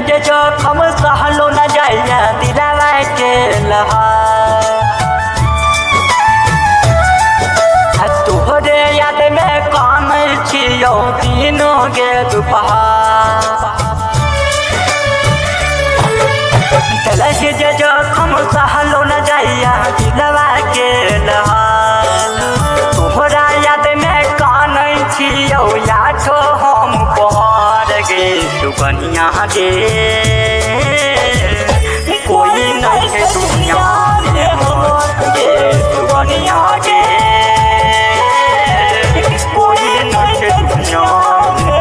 जे जोखम सहलो न जाइया दिलावा के लहार। तोहरे याद में कानल छियो दिनों के दुपहर। जे जोखम सहलो न जाइया दिलावा के लहार। तोहरा याद में कानल छियो याठो हम पहाड़ गे सुगनिया गे। कोई नहीं है दुनिया में गे सुगनिया गे। कोई नहीं है दुनिया में।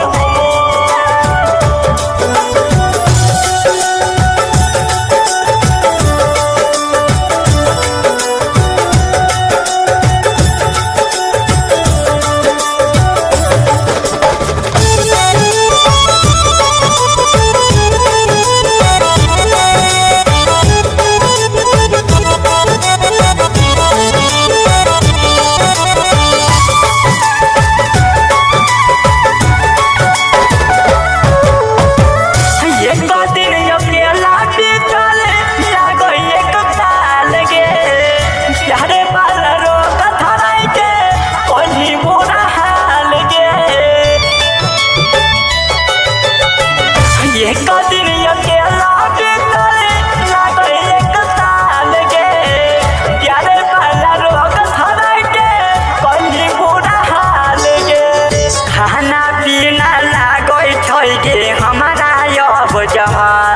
खाना पीना लागै छै गे हमारा अब जहाँ